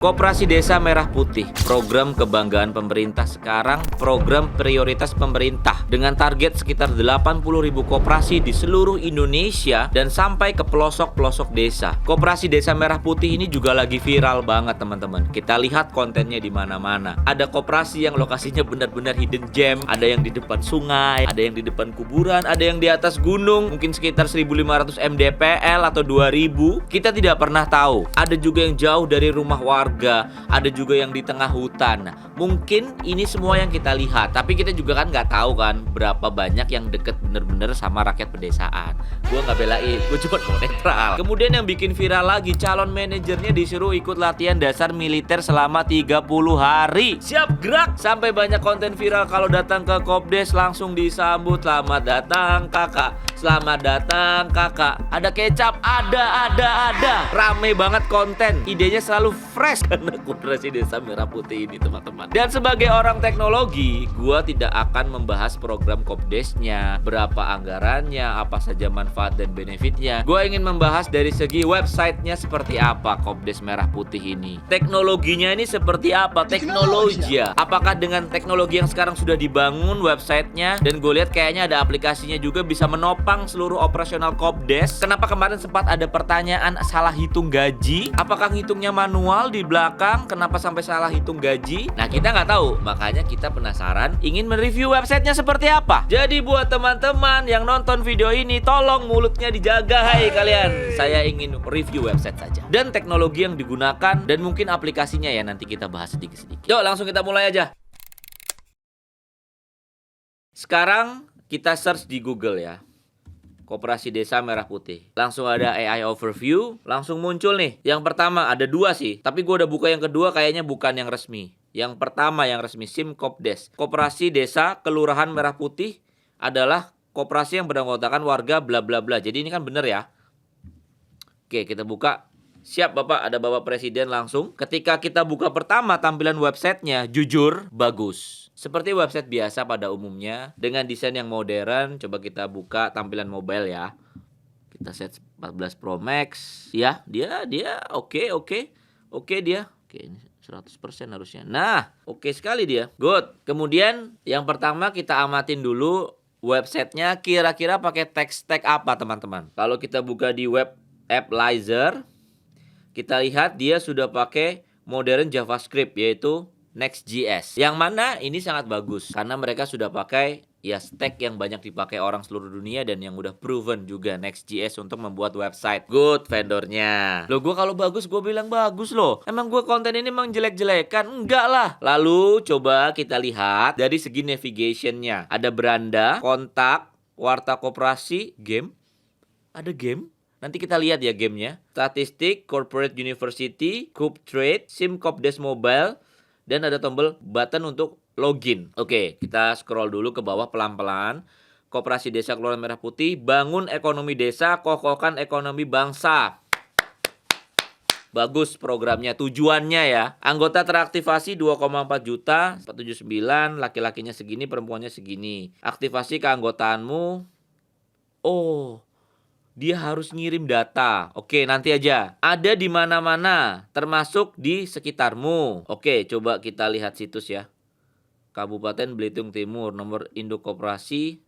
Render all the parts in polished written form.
Koperasi Desa Merah Putih, program kebanggaan pemerintah sekarang, program prioritas pemerintah dengan target sekitar 80.000 koperasi di seluruh Indonesia dan sampai ke pelosok-pelosok desa. Koperasi Desa Merah Putih ini juga lagi viral banget teman-teman. Kita lihat kontennya di mana-mana. Ada koperasi yang lokasinya benar-benar hidden gem, ada yang di depan sungai, ada yang di depan kuburan, ada yang di atas gunung, mungkin sekitar 1.500 mdpl atau 2.000. Kita tidak pernah tahu. Ada juga yang jauh dari rumah warga, ada juga yang di tengah hutan. Mungkin ini semua yang kita lihat, tapi kita juga kan nggak tahu kan berapa banyak yang deket bener-bener sama rakyat pedesaan. Gue nggak belain, gue cuma mau netral. Kemudian yang bikin viral lagi, calon manajernya disuruh ikut latihan dasar militer selama 30 hari. Siap gerak. Sampai banyak konten viral kalau datang ke Kopdes langsung disambut, selamat datang kakak, selamat datang kakak. Ada kecap, ada. Rame banget konten, idenya selalu fresh karena Koperasi Desa Merah Putih ini teman-teman. Dan sebagai orang teknologi, gua tidak akan membahas program Kopdesnya, berapa anggarannya, apa saja manfaat dan benefitnya. Gua ingin membahas dari segi websitenya seperti apa Kopdes Merah Putih ini. Teknologinya ini seperti apa? Teknologi ya. Apakah dengan teknologi yang sekarang sudah dibangun websitenya, dan gue lihat kayaknya ada aplikasinya juga bisa menopang seluruh operasional Kopdes. Kenapa kemarin sempat ada pertanyaan salah hitung gaji? Apakah ngitungnya manual di belakang? Kenapa sampai salah hitung gaji? Nah, kita nggak tahu. Makanya kita penasaran, ingin mereview websitenya seperti apa. Jadi buat teman-teman yang nonton video ini, tolong mulutnya dijaga, hai kalian. Saya ingin review website saja dan teknologi yang digunakan dan mungkin aplikasinya ya, nanti kita bahas sedikit-sedikit. Yuk langsung kita mulai aja. Sekarang kita search di Google ya, Koperasi Desa Merah Putih. Langsung ada AI overview, langsung muncul nih. Yang pertama, ada dua sih, tapi gue udah buka yang kedua, kayaknya bukan yang resmi. Yang pertama yang resmi, SIM Kopdes. Koperasi Desa Kelurahan Merah Putih adalah koperasi yang beranggotakan warga bla bla bla. Jadi ini kan bener ya. Oke, kita buka. Siap Bapak, ada Bapak Presiden langsung. Ketika kita buka pertama tampilan websitenya, jujur bagus. Seperti website biasa pada umumnya, dengan desain yang modern. Coba kita buka tampilan mobile ya. Kita set 14 Pro Max. Ya, dia oke dia. Oke, ini 100% harusnya. Nah, oke sekali dia. Good. Kemudian yang pertama kita amatin dulu websitenya kira-kira pakai text tag apa teman-teman. Kalau kita buka di web Applyzer, kita lihat dia sudah pakai modern JavaScript yaitu Next.js. Yang mana ini sangat bagus karena mereka sudah pakai ya stack yang banyak dipakai orang seluruh dunia dan yang udah proven juga Next.js untuk membuat website. Good vendornya. Loh, gue kalau bagus gue bilang bagus loh. Emang gue konten ini emang jelek-jelekan? Enggak lah. Lalu coba kita lihat dari segi navigationnya. Ada beranda, kontak, warta koperasi, game. Ada game. Nanti kita lihat ya gamenya. Statistik, Corporate University, Coop Trade, SIM Kopdes Mobile, dan ada tombol button untuk login. Oke, kita scroll dulu ke bawah pelan-pelan. Koperasi Desa Kelurahan Merah Putih, bangun ekonomi desa, kokohkan ekonomi bangsa. Bagus programnya, tujuannya ya. Anggota teraktivasi 2,4 juta, 479, laki-lakinya segini, perempuannya segini. Aktivasi keanggotaanmu. Oh, dia harus ngirim data. Oke, nanti aja. Ada di mana-mana, termasuk di sekitarmu. Oke, coba kita lihat situs ya. Kabupaten Belitung Timur, nomor induk koperasi,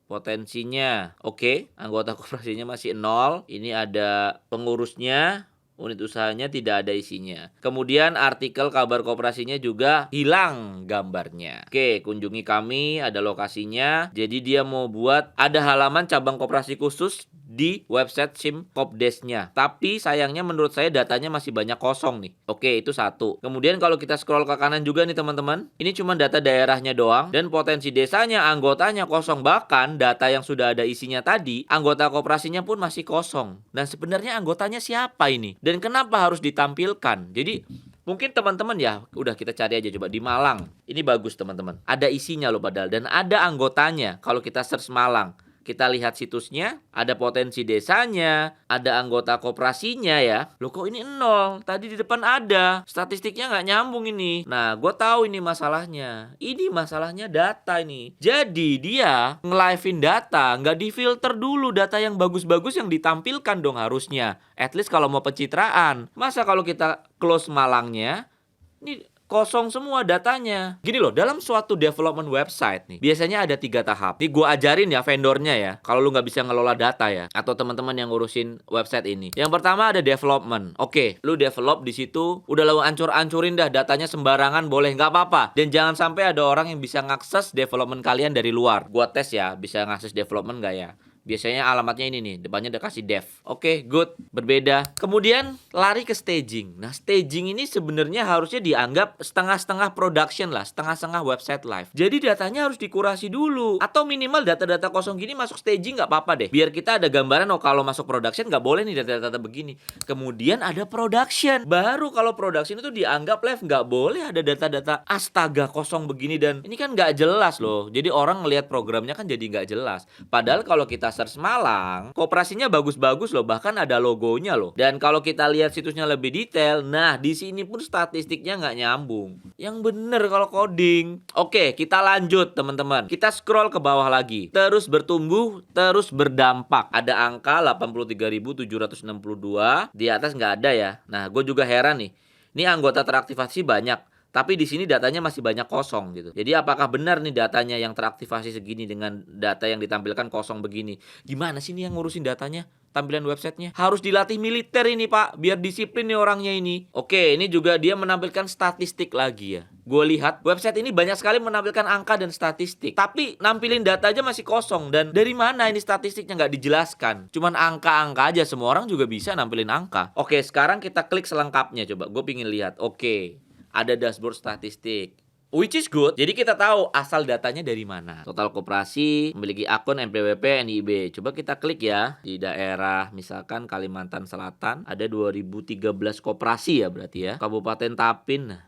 potensinya. Oke, anggota koperasinya masih 0. Ini ada pengurusnya. Unit usahanya tidak ada isinya. Kemudian artikel kabar koperasinya juga hilang gambarnya. Oke, kunjungi kami, ada lokasinya. Jadi dia mau buat ada halaman cabang koperasi khusus di website SIM Kopdesnya. Tapi sayangnya menurut saya datanya masih banyak kosong nih. Oke, itu satu. Kemudian kalau kita scroll ke kanan juga nih teman-teman, ini cuma data daerahnya doang dan potensi desanya, anggotanya kosong. Bahkan data yang sudah ada isinya tadi, anggota koperasinya pun masih kosong. Dan sebenarnya anggotanya siapa ini? Dan kenapa harus ditampilkan? Jadi mungkin teman-teman ya, udah kita cari aja coba di Malang. Ini bagus teman-teman. Ada isinya loh padahal dan ada anggotanya. Kalau kita search Malang, Kita lihat situsnya, ada potensi desanya, ada anggota koperasinya ya. Loh kok ini 0? Tadi di depan ada. Statistiknya nggak nyambung ini. Nah, gue tahu ini masalahnya. Ini masalahnya data ini. Jadi dia nge-live-in data, nggak difilter dulu data yang bagus-bagus yang ditampilkan dong harusnya. At least kalau mau pencitraan. Masa kalau kita close malangnya, ini kosong semua datanya. Gini loh, dalam suatu development website nih, biasanya ada 3 tahap. Nih gue ajarin ya vendornya ya, kalau lu nggak bisa ngelola data ya, atau teman-teman yang ngurusin website ini. Yang pertama ada development. Oke, lu develop di situ, udah lu ancur-ancurin dah datanya sembarangan, boleh nggak apa-apa. Dan jangan sampai ada orang yang bisa ngakses development kalian dari luar. Gua tes ya, bisa ngakses development nggak ya? Biasanya alamatnya ini nih, depannya udah kasih dev. Oke, good. Berbeda. Kemudian lari ke staging. Nah, staging ini sebenarnya harusnya dianggap setengah-setengah production lah, setengah-setengah website live. Jadi datanya harus dikurasi dulu. Atau minimal data-data kosong gini masuk staging nggak apa-apa deh. Biar kita ada gambaran, oh kalau masuk production nggak boleh nih data-data begini. Kemudian ada production. Baru kalau production itu dianggap live, nggak boleh ada data-data astaga kosong begini. Dan ini kan nggak jelas loh. Jadi orang ngelihat programnya kan jadi nggak jelas. Padahal kalau kita search Malang, koperasinya bagus-bagus loh, bahkan ada logonya loh. Dan kalau kita lihat situsnya lebih detail, nah di sini pun statistiknya nggak nyambung. Yang bener kalau coding. Oke, kita lanjut teman-teman. Kita scroll ke bawah lagi. Terus bertumbuh, terus berdampak. Ada angka 83.762. Di atas nggak ada ya. Nah, gue juga heran nih. Ini anggota teraktivasi banyak, tapi di sini datanya masih banyak kosong gitu. Jadi apakah benar nih datanya yang teraktivasi segini dengan data yang ditampilkan kosong begini? Gimana sih nih yang ngurusin datanya? Tampilan websitenya harus dilatih militer ini Pak, biar disiplin nih orangnya ini. Oke, ini juga dia menampilkan statistik lagi ya. Gue lihat website ini banyak sekali menampilkan angka dan statistik, tapi nampilin data aja masih kosong. Dan dari mana ini statistiknya nggak dijelaskan? Cuman angka-angka aja, semua orang juga bisa nampilin angka. Oke, sekarang kita klik selengkapnya coba. Gue pingin lihat. Oke, ada dashboard statistik, which is good. Jadi kita tahu asal datanya dari mana. Total koperasi, memiliki akun NPWP, NIB. Coba kita klik ya. Di daerah misalkan Kalimantan Selatan ada 2013 koperasi ya berarti ya. Kabupaten Tapin. Nah,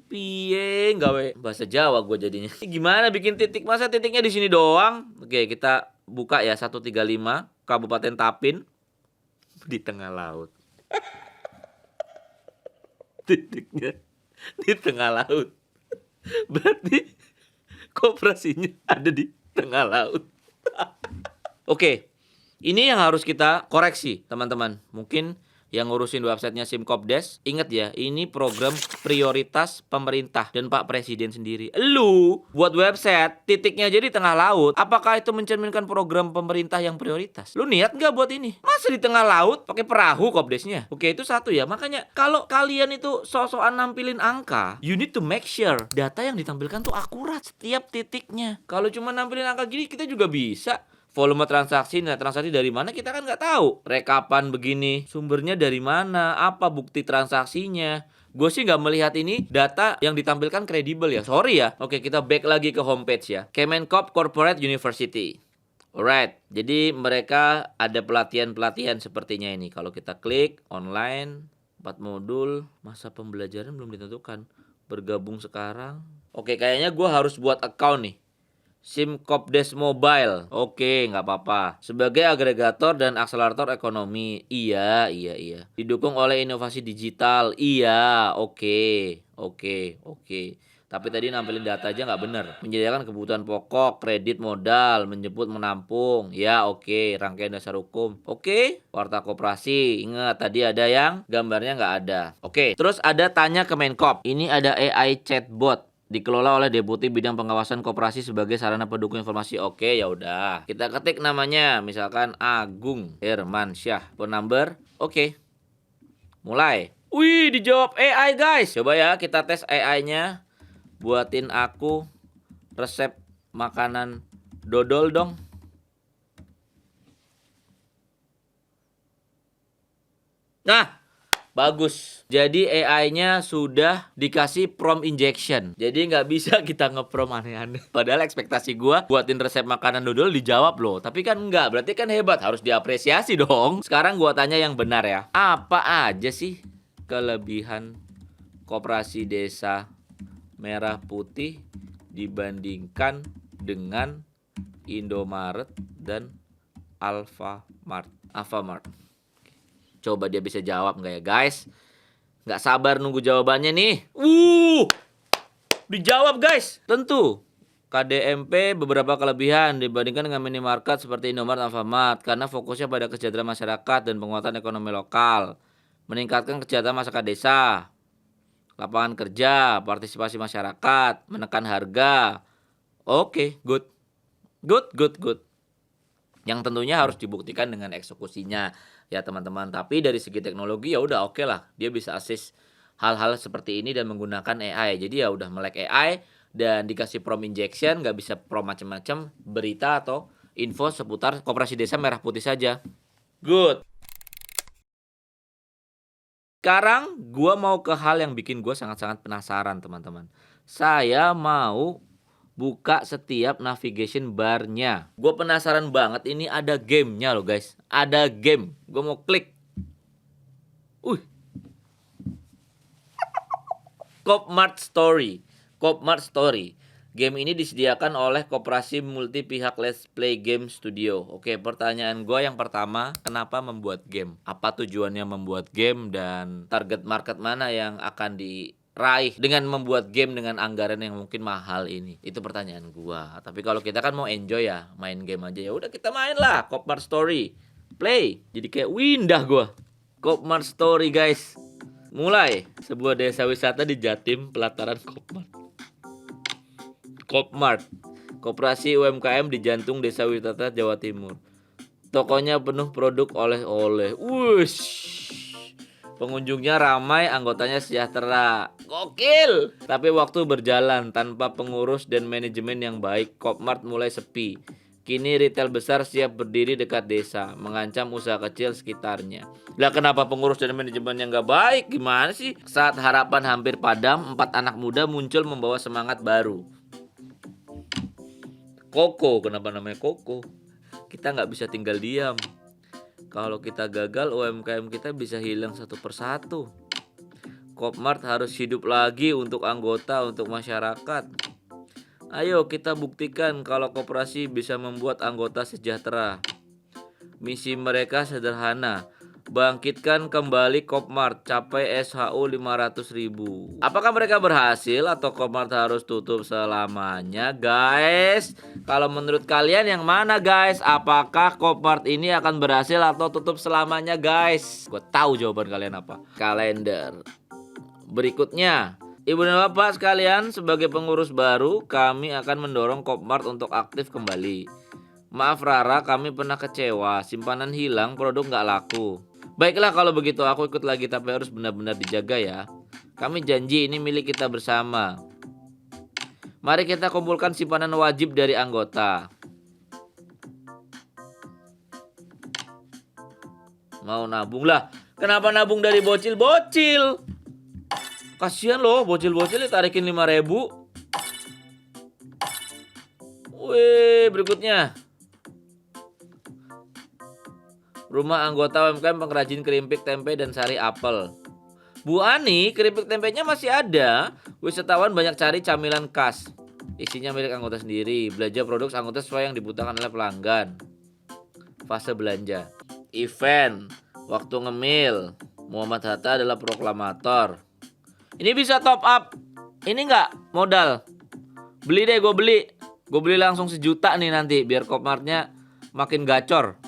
piye gawe bahasa Jawa gue jadinya. Gimana bikin titik? Masa titiknya di sini doang? Oke, kita buka ya 135 Kabupaten Tapin di tengah laut. Titiknya di tengah laut. Berarti koperasinya ada di tengah laut. Oke, ini yang harus kita koreksi teman-teman. Mungkin yang ngurusin websitenya Simkopdes, ingat ya, ini program prioritas pemerintah dan Pak Presiden sendiri. Lu buat website titiknya jadi tengah laut, apakah itu mencerminkan program pemerintah yang prioritas? Lu niat nggak buat ini? Masa di tengah laut pakai perahu Kopdesnya? Oke, itu satu ya. Makanya kalau kalian itu sok-sokan nampilin angka, you need to make sure data yang ditampilkan tuh akurat setiap titiknya. Kalau cuma nampilin angka gini, kita juga bisa. Volume transaksi, nah transaksi dari mana kita kan nggak tahu. Rekapan begini, sumbernya dari mana, apa bukti transaksinya. Gue sih nggak melihat ini data yang ditampilkan kredibel ya. Sorry ya. Oke, kita back lagi ke homepage ya. Kemenkop Corporate University. Alright, jadi mereka ada pelatihan-pelatihan sepertinya ini. Kalau kita klik online, 4 modul, masa pembelajaran belum ditentukan. Bergabung sekarang. Oke, kayaknya gue harus buat account nih. Simkopdes Mobile. Oke, nggak apa-apa. Sebagai agregator dan akselerator ekonomi. Iya. Didukung oleh inovasi digital. Iya, oke. Tapi tadi nampilin data aja nggak bener. Menyediakan kebutuhan pokok, kredit modal, menjemput menampung. Ya, oke. Rangkaian dasar hukum. Oke. Warta koperasi. Ingat, tadi ada yang gambarnya nggak ada. Oke. Terus ada tanya ke Kemenkop. Ini ada AI chatbot. Dikelola oleh Deputi Bidang Pengawasan Koperasi sebagai sarana pendukung informasi. Oke, ya udah. Kita ketik namanya, misalkan Agung Hermansyah. Phone number. Oke. Mulai. Wih, dijawab AI, guys. Coba ya kita tes AI-nya. Buatin aku resep makanan dodol dong. Nah, bagus. Jadi AI-nya sudah dikasih prompt injection. Jadi nggak bisa kita nge-prompt aneh-aneh. Padahal ekspektasi gua buatin resep makanan dodol dijawab loh. Tapi kan enggak. Berarti kan hebat. Harus diapresiasi dong. Sekarang gua tanya yang benar ya. Apa aja sih kelebihan Koperasi Desa Merah Putih dibandingkan dengan Indomaret dan Alfamart. Alfamart. Coba dia bisa jawab nggak ya guys? Nggak sabar nunggu jawabannya nih. Dijawab guys. Tentu. KDMP beberapa kelebihan dibandingkan dengan minimarket seperti Indomaret dan Alfamart karena fokusnya pada kesejahteraan masyarakat dan penguatan ekonomi lokal, meningkatkan kesejahteraan masyarakat desa, lapangan kerja, partisipasi masyarakat, menekan harga. Oke, good. Yang tentunya harus dibuktikan dengan eksekusinya ya teman-teman. Tapi dari segi teknologi ya udah oke lah. Dia bisa assist hal-hal seperti ini dan menggunakan AI. Jadi ya udah melek AI dan dikasih prompt injection, nggak bisa prompt macam-macam, berita atau info seputar Koperasi Desa Merah Putih saja. Good. Sekarang gue mau ke hal yang bikin gue sangat-sangat penasaran teman-teman. Saya mau buka setiap navigation bar-nya. Gue penasaran banget, ini ada gamenya loh guys. Ada game. Gue mau klik. Kopmart Story. Game ini disediakan oleh Koperasi Multi Pihak Let's Play Game Studio. Oke, pertanyaan gue yang pertama, kenapa membuat game? Apa tujuannya membuat game dan target market mana yang akan diraih dengan membuat game dengan anggaran yang mungkin mahal ini? Itu pertanyaan gue. Tapi kalau kita kan mau enjoy ya, main game aja, ya udah kita main lah Kopmart Story. Play. Jadi kayak windah gue. Kopmart Story guys. Mulai, sebuah desa wisata di Jatim, pelataran Kopmart. Koperasi UMKM di jantung desa wisata Jawa Timur. Tokonya penuh produk oleh-oleh. Pengunjungnya ramai, anggotanya sejahtera. Gokil! Tapi waktu berjalan tanpa pengurus dan manajemen yang baik, Kopmart mulai sepi. Kini retail besar siap berdiri dekat desa, mengancam usaha kecil sekitarnya. Lah kenapa pengurus dan manajemen yang gak baik? Gimana sih? Saat harapan hampir padam, 4 anak muda muncul membawa semangat baru. Koko, kenapa namanya Koko? Kita gak bisa tinggal diam. Kalau kita gagal, UMKM kita bisa hilang satu persatu. Kopmart harus hidup lagi untuk anggota, untuk masyarakat. Ayo kita buktikan kalau koperasi bisa membuat anggota sejahtera. Misi mereka sederhana, bangkitkan kembali Kopmart, capai SHU 500.000. Apakah mereka berhasil atau Kopmart harus tutup selamanya guys? Kalau menurut kalian yang mana guys? Apakah Kopmart ini akan berhasil atau tutup selamanya guys? Gue tahu jawaban kalian apa. Kalender. Berikutnya, Ibu dan Bapak sekalian, sebagai pengurus baru, kami akan mendorong Kopmart untuk aktif kembali. Maaf Rara, kami pernah kecewa, simpanan hilang, produk nggak laku. Baiklah kalau begitu, aku ikut lagi, tapi harus benar-benar dijaga ya. Kami janji ini milik kita bersama. Mari kita kumpulkan simpanan wajib dari anggota. Mau nabung lah, kenapa nabung dari bocil-bocil? Kasihan loh, bocil-bocil ditarikin 5.000. Wih, berikutnya. Rumah anggota UMKM pengrajin keripik tempe dan sari apel. Bu Ani, keripik tempenya masih ada. Wisatawan banyak cari camilan khas. Isinya milik anggota sendiri. Belanja produk anggota sesuai yang dibutuhkan oleh pelanggan. Fase belanja. Event. Waktu ngemil. Muhammad Hatta adalah proklamator. Ini bisa top up. Ini nggak modal. Beli deh, gue beli. Gue beli langsung 1 juta nih nanti, biar Kopmartnya makin gacor.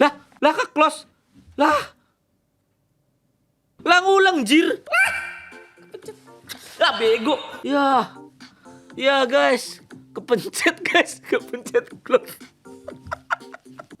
Lah ke close. Lah ngulang jir. Bego. Ya guys, kepencet close.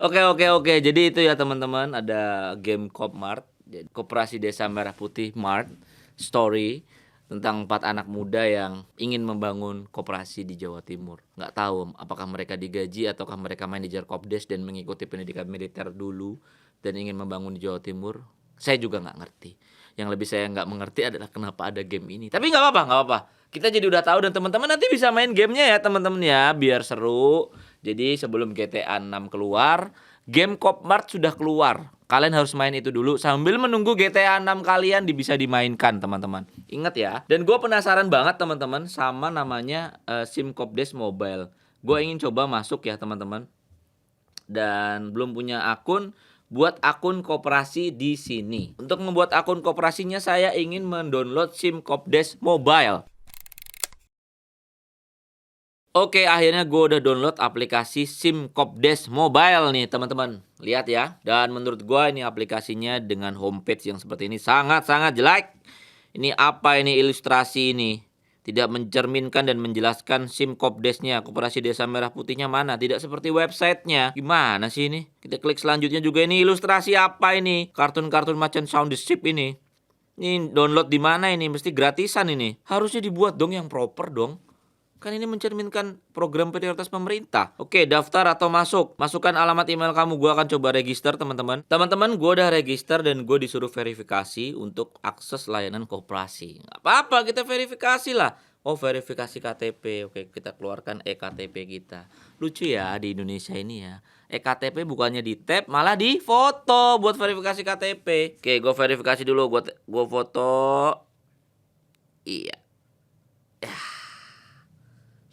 Oke. Jadi itu ya teman-teman, ada game Kopmart. Koperasi Desa Merah Putih Mart Story tentang 4 anak muda yang ingin membangun koperasi di Jawa Timur. Nggak tahu apakah mereka digaji ataukah mereka main di Jarkopdes dan mengikuti pendidikan militer dulu dan ingin membangun di Jawa Timur. Saya juga nggak ngerti. Yang lebih saya nggak mengerti adalah kenapa ada game ini. Tapi nggak apa-apa. Kita jadi udah tahu dan teman-teman nanti bisa main gamenya ya teman-teman ya, biar seru. Jadi sebelum GTA 6 keluar, game Kopmart sudah keluar. Kalian harus main itu dulu sambil menunggu GTA 6 kalian bisa dimainkan teman-teman. Ingat ya. Dan gue penasaran banget teman-teman sama namanya SIM Kopdes Mobile. Gue ingin coba masuk ya teman-teman. Dan belum punya akun, buat akun koperasi di sini. Untuk membuat akun koperasinya saya ingin mendownload SIM Kopdes Mobile. Oke, akhirnya gue udah download aplikasi SIM Kopdes Mobile nih teman-teman. Lihat ya. Dan menurut gue ini aplikasinya dengan homepage yang seperti ini sangat-sangat jelek. Ini apa ini ilustrasi ini? Tidak mencerminkan dan menjelaskan SIM Kopdesnya, Koperasi Desa Merah Putihnya mana. Tidak seperti websitenya. Gimana sih ini? Kita klik selanjutnya juga, ini ilustrasi apa ini? Kartun-kartun macan Sound the Ship ini. Ini download di mana ini? Mesti gratisan ini. Harusnya dibuat dong yang proper dong. Kan ini mencerminkan program prioritas pemerintah. Oke, daftar atau masuk. Masukkan alamat email kamu. Gue akan coba register teman-teman. Teman-teman, gue udah register dan gue disuruh verifikasi untuk akses layanan koperasi. Gak apa-apa, kita verifikasi lah. Oh, verifikasi KTP. Oke, kita keluarkan e-KTP kita. Lucu ya di Indonesia ini ya. E-KTP bukannya di tap, malah di foto buat verifikasi KTP. Oke, gue verifikasi dulu. Gue foto. Iya.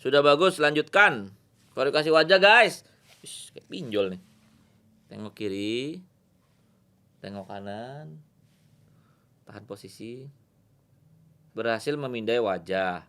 Sudah bagus, lanjutkan. Verifikasi wajah guys. Kayak pinjol nih. Tengok kiri. Tengok kanan. Tahan posisi. Berhasil memindai wajah.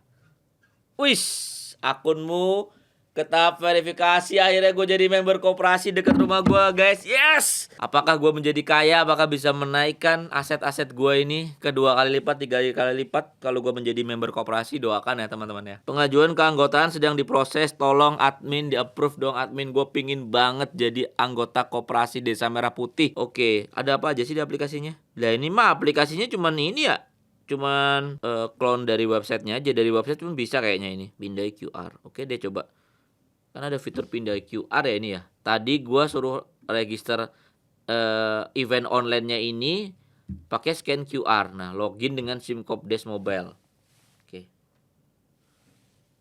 Wis, akunmu ke tahap verifikasi. Akhirnya gue jadi member koperasi dekat rumah gue guys. Yes. Apakah gue menjadi kaya? Apakah bisa menaikkan aset-aset gue ini ke 2 kali lipat, 3 kali lipat kalau gue menjadi member koperasi? Doakan ya teman-teman ya. Pengajuan keanggotaan sedang diproses. Tolong admin di approve dong admin. Gue pingin banget jadi anggota Koperasi Desa Merah Putih. Oke, ada apa aja sih di aplikasinya? Lah ini mah aplikasinya cuman ini ya. Cuman clone dari websitenya aja. Dari website pun bisa kayaknya ini. Pindai QR. Oke deh, coba. Kan ada fitur pindah QR ya ini ya. Tadi gua suruh register event online-nya ini pakai scan QR. Nah, login dengan SIM Kopdes Mobile. Oke.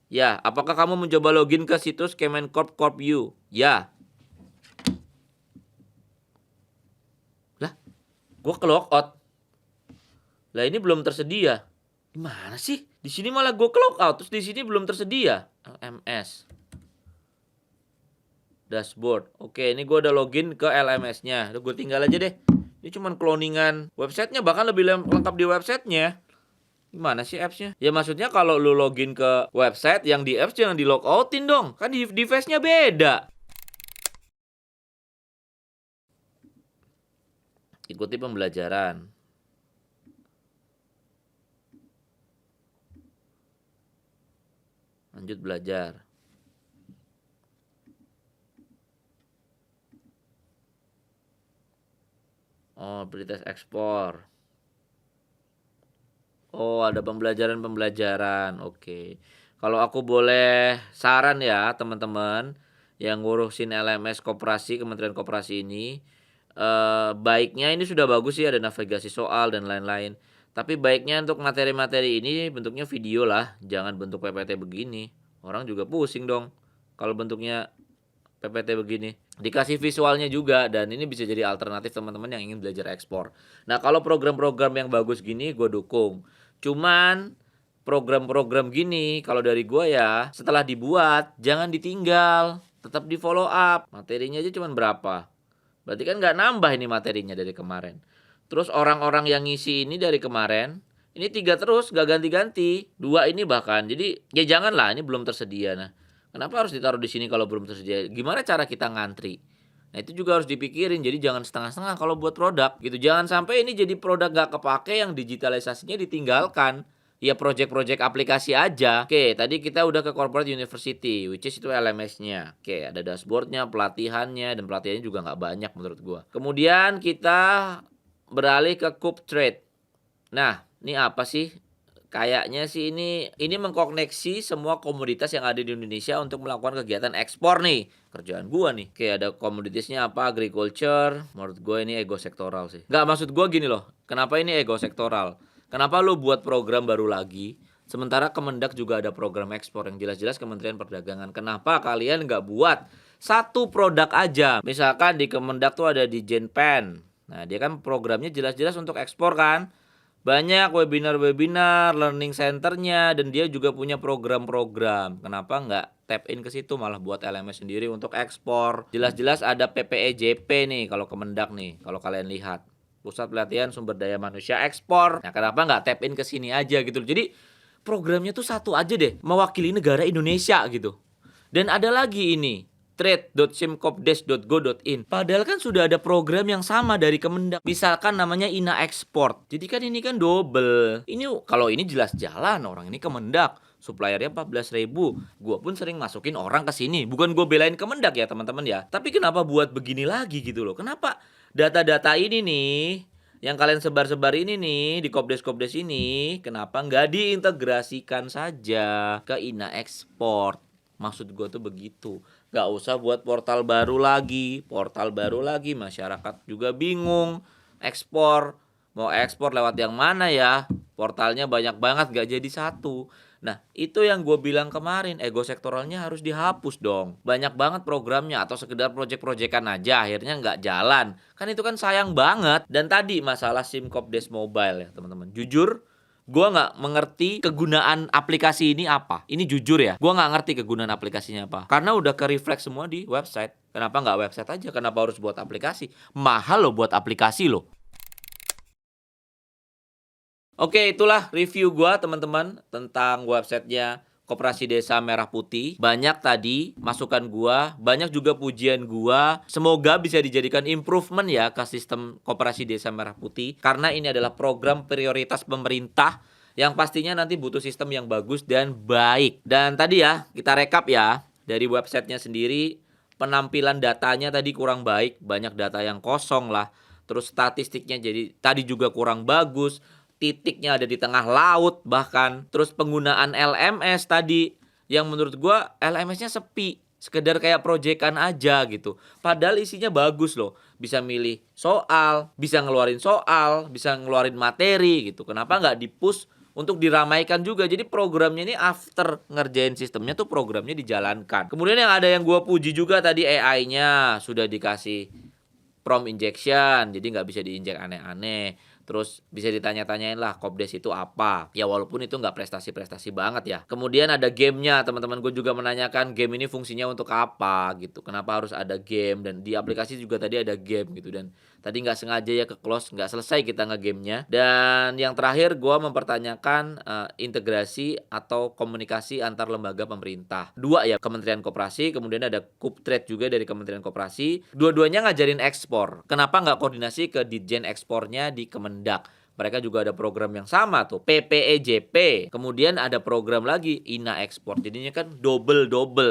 Ya, apakah kamu mencoba login ke situs Kemencorp Corp.u? Ya. Lah, gua ke logout. Lah ini belum tersedia. Gimana sih? Di sini malah gua ke logout, terus di sini belum tersedia. LMS. Dashboard. Oke, ini gue udah login ke LMS-nya. Gue tinggal aja deh. Ini cuman cloningan websitenya, bahkan lebih lengkap di websitenya. Gimana sih apps-nya? Ya maksudnya kalau lu login ke website, yang di apps jangan di logoutin dong. Kan di device-nya beda. Ikuti pembelajaran. Lanjut belajar. Oh, prioritas ekspor. Oh, ada pembelajaran-pembelajaran. Oke. Kalau aku boleh saran ya, teman-teman yang ngurusin LMS koperasi, Kementerian Koperasi ini, baiknya ini sudah bagus sih, ada navigasi soal dan lain-lain. Tapi baiknya untuk materi-materi ini bentuknya video lah, jangan bentuk PPT begini. Orang juga pusing dong kalau bentuknya PPT begini. Dikasih visualnya juga, dan ini bisa jadi alternatif teman-teman yang ingin belajar ekspor. Nah, kalau program-program yang bagus gini gue dukung. Cuman program-program gini kalau dari gue ya, setelah dibuat jangan ditinggal, tetap di follow up. Materinya aja cuman berapa? Berarti kan nggak nambah ini materinya dari kemarin. Terus orang-orang yang ngisi ini dari kemarin, ini 3 terus, gak ganti-ganti. 2 ini bahkan. Jadi ya janganlah, ini belum tersedia. Nah, kenapa harus ditaruh di sini kalau belum tersedia? Gimana cara kita ngantri? Nah, itu juga harus dipikirin. Jadi jangan setengah-setengah kalau buat produk gitu. Jangan sampai ini jadi produk gak kepake yang digitalisasinya ditinggalkan. Ya project-project aplikasi aja. Oke, tadi kita udah ke corporate university, which is itu LMS-nya. Oke, ada dashboard-nya, pelatihannya, dan pelatihannya juga nggak banyak menurut gua. Kemudian kita beralih ke Cup Trade. Nah, ini apa sih? Kayaknya sih ini mengkoneksi semua komoditas yang ada di Indonesia untuk melakukan kegiatan ekspor nih. Kerjaan gua nih. Kayak ada komoditasnya apa? Agriculture. Menurut gua ini ego sektoral sih. Nggak, maksud gua gini loh. Kenapa ini ego sektoral? Kenapa lu buat program baru lagi? Sementara Kemendak juga ada program ekspor yang jelas-jelas Kementerian Perdagangan. Kenapa kalian nggak buat satu produk aja? Misalkan di Kemendak tuh ada di Genpen. Nah, dia kan programnya jelas-jelas untuk ekspor kan? Banyak webinar-webinar, learning centernya, dan dia juga punya program-program. Kenapa nggak tap in ke situ malah buat LMS sendiri untuk ekspor? Jelas-jelas ada PPEJP nih kalau Kemendak nih, kalau kalian lihat. Pusat Pelatihan Sumber Daya Manusia Ekspor. Nah, kenapa nggak tap in ke sini aja gitu? Jadi programnya tuh satu aja deh, mewakili negara Indonesia gitu. Dan ada lagi ini, trade.simkopdes.go.in. Padahal kan sudah ada program yang sama dari Kemendak. Misalkan namanya INA Export. Jadi kan ini kan double. Ini kalau ini jelas jalan, orang ini Kemendak. Suppliernya 14.000. Gue pun sering masukin orang ke sini. Bukan gue belain Kemendak ya teman-teman ya. Tapi kenapa buat begini lagi gitu loh? Kenapa data-data ini nih yang kalian sebar-sebar ini nih di Kopdes-Kopdes ini, kenapa nggak diintegrasikan saja ke INA Export? Maksud gue tuh begitu. Gak usah buat portal baru lagi, masyarakat juga bingung. Mau ekspor lewat yang mana ya? Portalnya banyak banget gak jadi satu. Nah, itu yang gue bilang kemarin, ego sektoralnya harus dihapus dong. Banyak banget programnya atau sekedar project-projectan aja, akhirnya nggak jalan. Kan itu kan sayang banget. Dan tadi masalah SIM Kopdes Mobile ya teman-teman. Jujur, gue nggak mengerti kegunaan aplikasi ini apa. Ini jujur ya, gue nggak ngerti kegunaan aplikasinya apa. Karena udah ke-reflect semua di website. Kenapa nggak website aja? Kenapa harus buat aplikasi? Mahal loh buat aplikasi loh. Oke, itulah review gua teman-teman tentang websitenya Koperasi Desa Merah Putih. Banyak tadi masukan gua, banyak juga pujian gua. Semoga bisa dijadikan improvement ya ke sistem Koperasi Desa Merah Putih. Karena ini adalah program prioritas pemerintah yang pastinya nanti butuh sistem yang bagus dan baik. Dan tadi ya, kita rekap ya. Dari websitenya sendiri, penampilan datanya tadi kurang baik. Banyak data yang kosong lah. Terus statistiknya jadi tadi juga kurang bagus. Titiknya ada di tengah laut bahkan. Terus penggunaan LMS tadi yang menurut gua LMS-nya sepi, sekedar kayak proyekan aja gitu. Padahal isinya bagus loh. Bisa milih soal, bisa ngeluarin materi gitu. Kenapa nggak di-push untuk diramaikan juga? Jadi programnya ini after ngerjain sistemnya tuh programnya dijalankan. Kemudian yang gua puji juga tadi AI-nya sudah dikasih prompt injection, jadi nggak bisa diinjek aneh-aneh. Terus bisa ditanya-tanyain lah Kopdes itu apa. Ya walaupun itu nggak prestasi-prestasi banget ya. Kemudian ada gamenya, teman-teman gue juga menanyakan game ini fungsinya untuk apa gitu. Kenapa harus ada game, dan di aplikasi juga tadi ada game gitu. Dan tadi nggak sengaja ya ke close, nggak selesai kita nge-gamenya. Dan yang terakhir gue mempertanyakan integrasi atau komunikasi antar lembaga pemerintah. Dua ya, Kementerian Koperasi, kemudian ada Kuptrade juga dari Kementerian Koperasi. Dua-duanya ngajarin ekspor. Kenapa nggak koordinasi ke Ditjen Ekspornya di Kemendak? Mereka juga ada program yang sama tuh, PPEJP. Kemudian ada program lagi, INA Ekspor. Jadinya kan double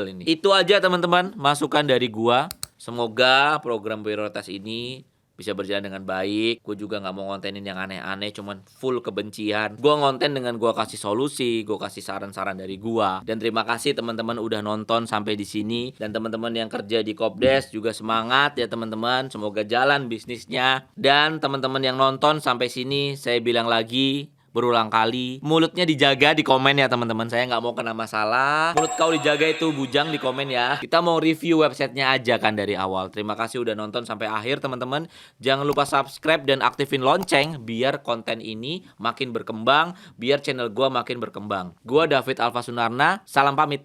ini. Itu aja teman-teman, masukan dari gua. Semoga program prioritas ini bisa berjalan dengan baik. Gue juga gak mau ngontenin yang aneh-aneh, cuman full kebencian. Gue ngonten dengan gue kasih solusi, gue kasih saran-saran dari gue. Dan terima kasih teman-teman udah nonton sampai di sini. Dan teman-teman yang kerja di Kopdes juga semangat ya teman-teman. Semoga jalan bisnisnya. Dan teman-teman yang nonton sampai sini, saya bilang lagi, berulang kali, mulutnya dijaga di komen ya teman-teman. Saya nggak mau kena masalah. Mulut kau dijaga itu bujang di komen ya. Kita mau review websitenya aja kan dari awal. Terima kasih udah nonton sampai akhir teman-teman. Jangan lupa subscribe dan aktifin lonceng biar konten ini makin berkembang, biar channel gua makin berkembang. Gua David Alfa Sunarna, salam pamit.